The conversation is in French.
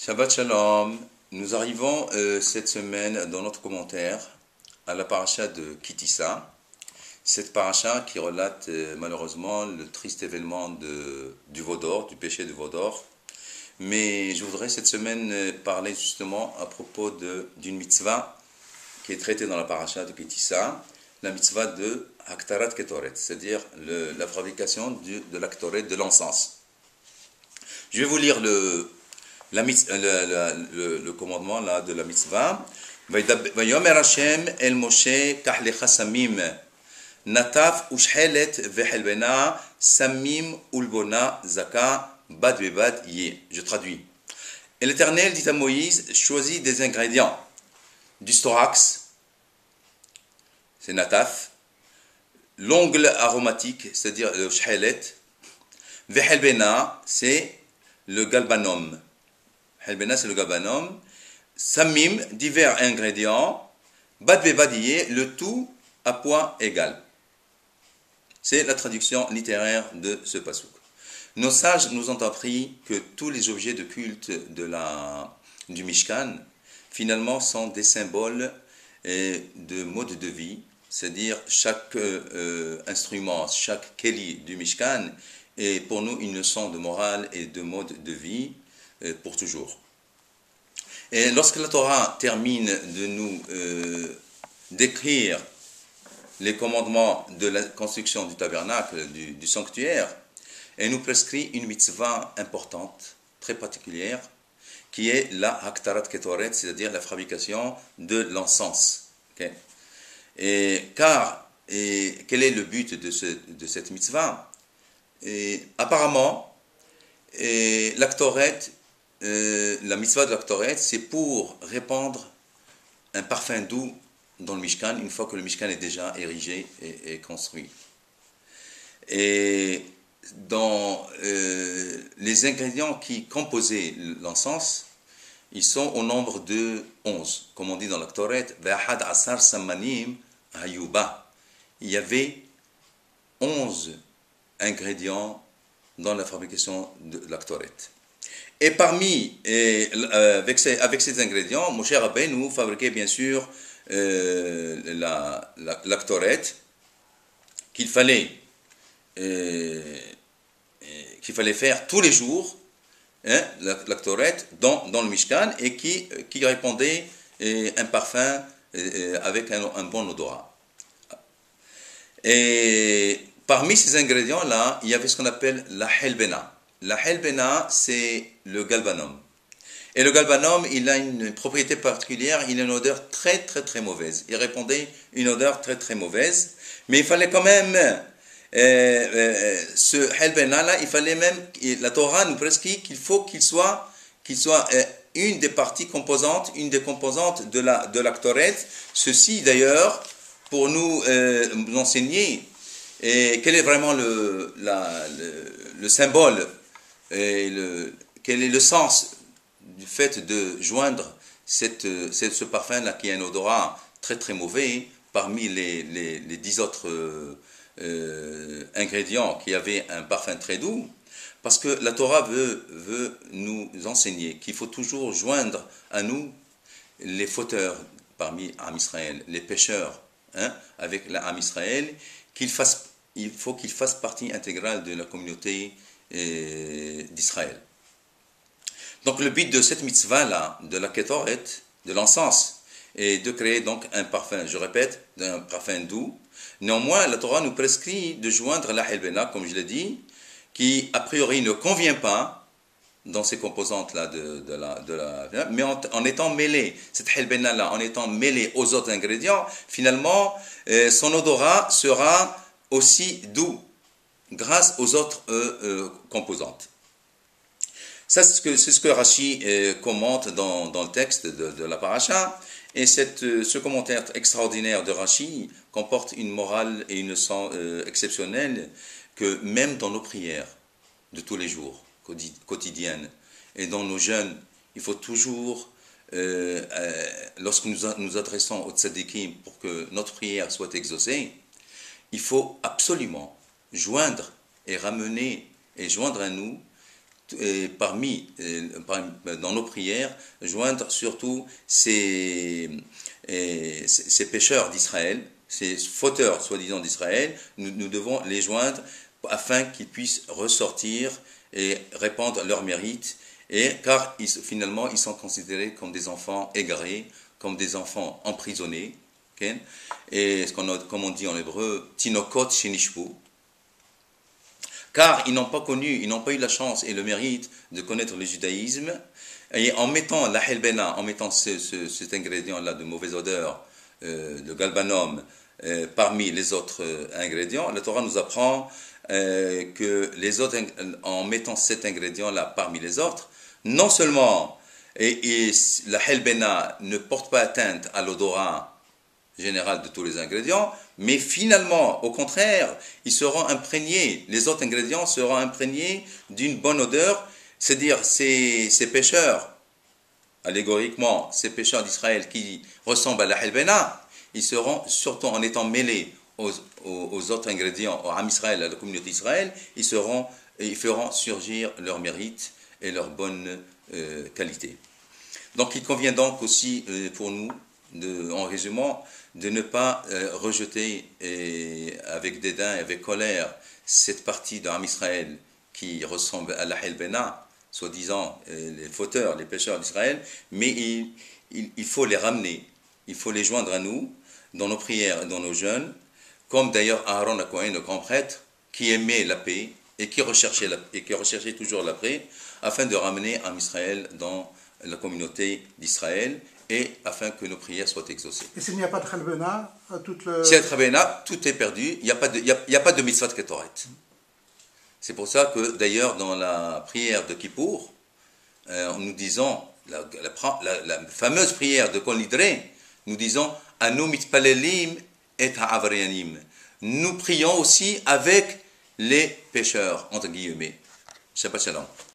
Shabbat Shalom, nous arrivons cette semaine dans notre commentaire à la paracha de Kitissa, cette paracha qui relate malheureusement le triste événement du Vaudor, du péché de Vaudor. Mais je voudrais cette semaine parler justement à propos d'une mitzvah qui est traitée dans la paracha de Kitissa, la mitzvah de Haktarat Ketoret, c'est-à-dire la fabrication de la Ketoret, de l'encens. Je vais vous lire le commandement là, de la mitzvah. Vayomer Hashem el Moshe kach lecha samim nataf ushhelet vehelbena samim ulbona zaka bad bebad yé. Je traduis. Et l'Éternel dit à Moïse, choisis des ingrédients du storax, c'est nataf, l'ongle aromatique, c'est-à-dire le shhelet, vehelbena, c'est le galbanum. Helbena, c'est le galbanum. Samim, divers ingrédients. Bad bebadiye, le tout à poids égal. C'est la traduction littéraire de ce pasouk. Nos sages nous ont appris que tous les objets de culte du Mishkan, finalement, sont des symboles de mode de vie. C'est-à-dire, chaque instrument, chaque keli du Mishkan est pour nous une leçon de morale et de mode de vie pour toujours. Et lorsque la Torah termine de nous décrire les commandements de la construction du tabernacle, du sanctuaire, elle nous prescrit une mitzvah importante, très particulière, qui est la Haktarat Ketoret, c'est-à-dire la fabrication de l'encens. Okay? Quel est le but de cette mitzvah? Apparemment, la mitzvah de l'Aktoret, c'est pour répandre un parfum doux dans le Mishkan, une fois que le Mishkan est déjà érigé et construit. Et dans les ingrédients qui composaient l'encens, ils sont au nombre de 11. Comme on dit dans l'Aktoret, Ve'ahad asar samanim hayuba. Il y avait 11 ingrédients dans la fabrication de l'Aktoret. Et avec ces ingrédients, Moshe Rabbeinu fabriquait bien sûr l'Aktoret qu'il fallait faire tous les jours, l'Aktoret dans le Mishkan, et qui répandait un parfum avec un bon odorat. Et parmi ces ingrédients-là, il y avait ce qu'on appelle la helbena. La helbena, c'est le galbanum. Et le galbanum, il a une propriété particulière, il a une odeur très très très mauvaise. Il répondait une odeur très très mauvaise, mais il fallait quand même, ce helbena-là, il fallait même, la Torah nous prescrit qu'il faut qu'il soit une des parties composantes, une des composantes de l'Aktoret. Ceci d'ailleurs, pour nous enseigner quel est vraiment le symbole, quel est le sens du fait de joindre ce parfum-là qui a un odorat très très mauvais parmi les 10 autres ingrédients qui avaient un parfum très doux, parce que la Torah veut nous enseigner qu'il faut toujours joindre à nous les fauteurs parmi Am Israël, les pécheurs, avec l'Am Israël, il faut qu'ils fassent partie intégrale de la communauté d'Israël. Donc le but de cette mitzvah-là, de la Ketoret, de l'encens, est de créer donc un parfum, je répète, un parfum doux. Néanmoins, la Torah nous prescrit de joindre la helbena, comme je l'ai dit, qui a priori ne convient pas dans ces composantes-là mais en étant mêlée, cette helbena-là, en étant mêlée aux autres ingrédients, finalement, son odorat sera aussi doux grâce aux autres composantes. Ça, c'est ce que Rashi commente dans le texte de la paracha. Et ce commentaire extraordinaire de Rashi comporte une morale et une leçon exceptionnelle, que même dans nos prières de tous les jours, quotidiennes, et dans nos jeûnes, il faut toujours, lorsque nous adressons au tzadikim pour que notre prière soit exaucée, il faut absolument joindre à nous dans nos prières, joindre surtout ces pécheurs d'Israël, ces fauteurs soi-disant d'Israël, nous devons les joindre afin qu'ils puissent ressortir et répandre leur mérite, car finalement ils sont considérés comme des enfants égarés, comme des enfants emprisonnés, okay? Et comme on dit en hébreu, tinokot shenishpu, car ils n'ont pas eu la chance et le mérite de connaître le judaïsme, et en mettant la helbena, en mettant cet ingrédient-là de mauvaise odeur, de galbanum, parmi les autres ingrédients, la Torah nous apprend que en mettant cet ingrédient-là parmi les autres, non seulement la helbena ne porte pas atteinte à l'odorat général de tous les ingrédients, mais finalement, au contraire, les autres ingrédients seront imprégnés d'une bonne odeur, c'est-à-dire ces pécheurs, allégoriquement, ces pécheurs d'Israël qui ressemblent à la helbena, ils seront, surtout en étant mêlés aux autres ingrédients, à Israël, à la communauté d'Israël, ils feront surgir leur mérite et leur bonne qualité. Donc il convient donc aussi pour nous, en résumant, de ne pas rejeter avec dédain et avec colère cette partie de Israël qui ressemble à la helbena, soi-disant les fauteurs, les pécheurs d'Israël, mais il faut les ramener, il faut les joindre à nous dans nos prières et dans nos jeûnes, comme d'ailleurs Aaron HaKohen, le grand prêtre, qui aimait la paix et qui recherchait toujours la paix, afin de ramener Israël dans la communauté d'Israël et afin que nos prières soient exaucées. Et s'il n'y a pas de Chalbena, S'il y a de Chalbena, tout est perdu, il n'y a pas de mitzvah de Ketoret. C'est pour ça que d'ailleurs dans la prière de Kippour, nous disons, la fameuse prière de Kol Nidre, nous disons Anu mitpalelim et ha'avriyanim. Nous prions aussi avec les pécheurs, entre guillemets. Shabbat Shalom.